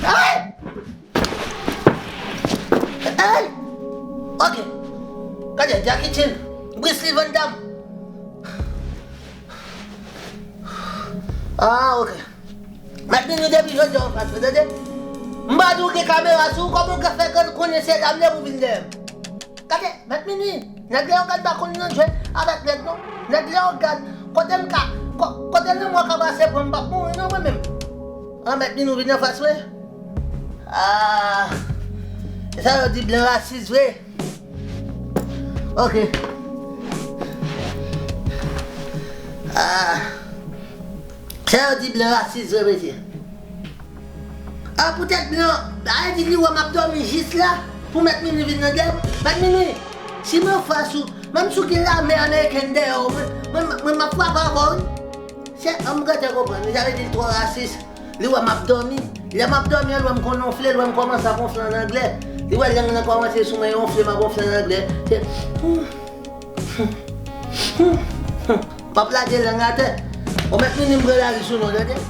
Hey! Hey! Okay. Kaya, Jackie Chan. Wesley Van Damme. Okay. Mat mi nou depi jò jò fat, dede? Mba dou ke kamera sou, komon ke fè kon konye se damne pou vin dem? Kade, mat mi nou, nèk le yon gade bakon nan jwe, avèk nèk non? Nèk le yon gade, kote mwen mwa kabase pou mbak moun, yon mwen mèm. Mat mi nou vin yon fas we? E sa yon di blan rasis we? Ok. Sa yon di blan rasis we bete? Peut-être blan, a di li wè map dormi jis la, pou mat mi nou vin nan dem? Mat mi nou, si mwen fas ou, mwen sou ki la me Ameriken de yo, mwen map fwa favon? Se, an mga te kopren, mi jare di tro rasis. Li wè map dormi, li map dormi el wè m kon onfle, el wè m komanse a gonfle an angle. Li wè li an komanse sou mwen onfle, m a gonfle an angle. Se, pap la de lan ate, o met mi nimbre la li sou nou de de.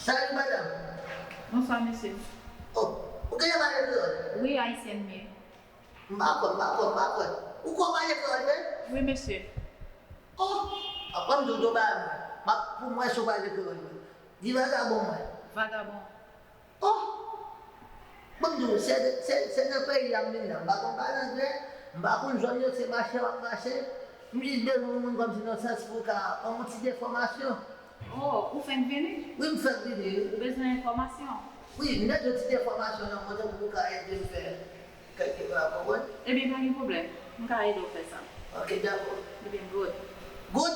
Salut madame. Bonsoir monsieur. Oh, ou kaya ba l'école? Oui, haïtienne mieux. Mbakon. Ou kon ba l'école, men? Oui monsieur. Oh, apam dodo ba, pou mwen sou ba l'école. Di vagabond mwen. Vagabond. Oh, mbakon, se nan pe yam min nan. Mbakon ba l'anglais, mbakon jom yo se mache wak mache. Mjis ben moun kom si nan sens pou ka an mouti de formasyon. Oh, vous faites venir? Oui, m fèk vini. Besoin d'information. Oui, mnet yo ti de formasyon nan mwote pou ka ete m fè. Kèkè kwa apon. Eh bien, pas de problème. Je vais aider à faire ça. Ok, d'akon. Eh bien, good. Good?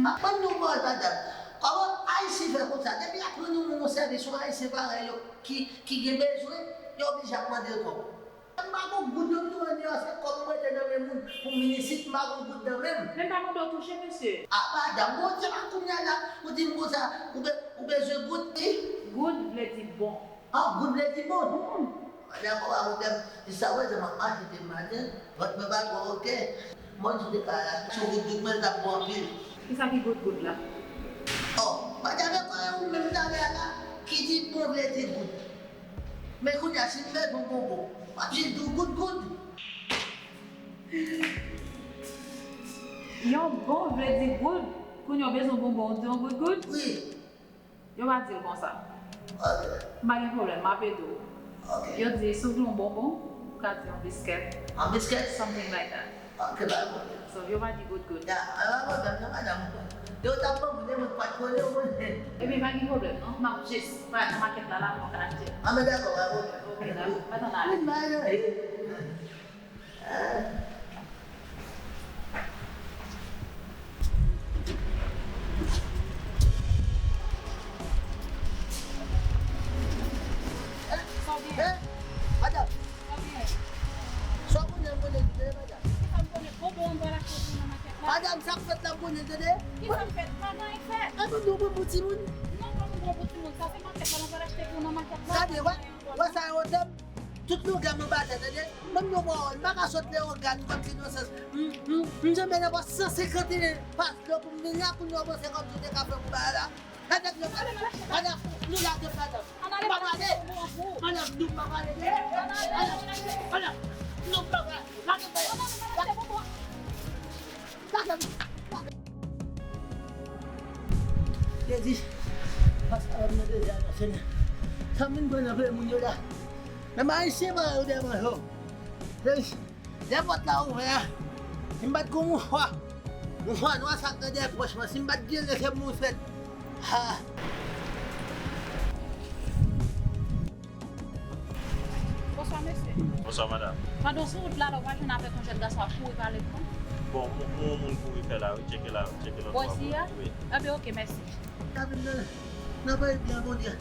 Apam nou mwen madame. Awa, Aïsi fè kon sa. Depi apre nou moun servis ou Aïsi pare yo ki gen bezwen, yo oblige a mande kon. Mbakon goud yo mtou an yo se kom mwen te nan men moun pou minisit mbakon goud nan men. Même pas mon toucher, monsieur. Madame, bon, se bakoun ya la, ou di mbo sa, ou bezwen goud e? Good, veut dire bon. Goud le di bon? Madame, ou a ou dem, di sa wè ze man achete maden, vat me bak wè ok. Mwen sou de ka la, sou goud mwen tap bon pil. Qui ça qui good là? Madame, ou mèm tave la, ki di bon vle di goud. Men koun ya si mwen bon. Apje do good. Yon bon veut dire good. Quand yon besoin de bonbon, on dit good. Oui. Yon va dire comme ça. Ok. Pas de problème, ma pédo. Ok. Yon dit surtout un bonbon, ou quand un biscuit. Un biscuit? Something like that. Ok, ba bon. So yon va dire good. Ya, madame. Yo tap pa mwen mwen pat kone mwen. Eh bien, pas de problème, non? Ma juste, pas de maquette là, mon caractère. Men d'akon, ba bon. Ok, là, pas d'en aller. Madame, so pou nan mwen de madame? Madame, sak fet la mwen de de? Mwen nou mwen mouti moun? Sa de wè sa yon dem? Tout nou gen mwen bate de de? Mwen nou mwen baka sot le organ kom si nou ses. Mwen jeme ne wè 150 pas lo pou mwen ya pou nou mwen 50 de kafe mwen ba la. Madame, nou la de madame. Madame, nou pa de de. Madame, nou pa Jadi, pas alam na de ya sini. Samin ba na ba mo nyo la? Na maisip ba udah mo ho? Terus, dapat lah ya. Simbat ko muha. Muha no sak na de pos masimbat gil na sa musat. Ha. va, monsieur. Bonsoir, madame. Pendant ce route là, on va jouer avec un jeune garçon pour parler. Bon, mon pouvez faire là, checker là, checker l'autre. Voici, hein? Oui. Ah, bien, ok, merci. Sabi na, nabay, bien, bon dia.